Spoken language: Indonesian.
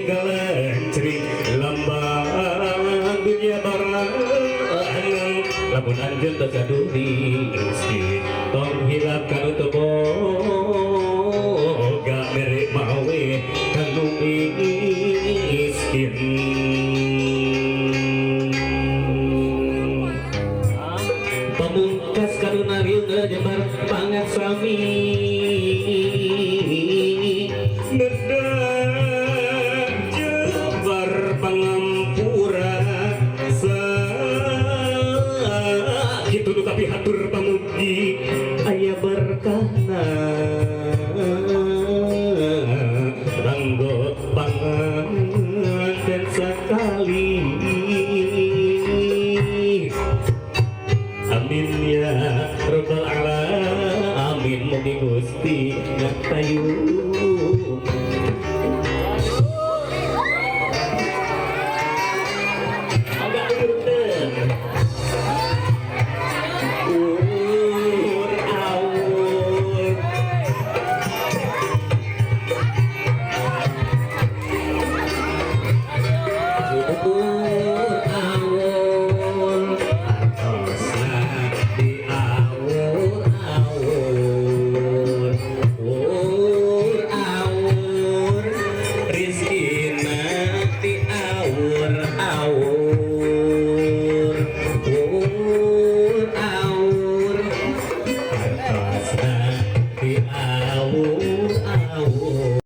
galancring lambang dunia barang lamun anjeun teu gaduh rizki tong hilangkan untuk boga mere mawe kanu miskin pamungkas karuna riung ngejebar pangat sami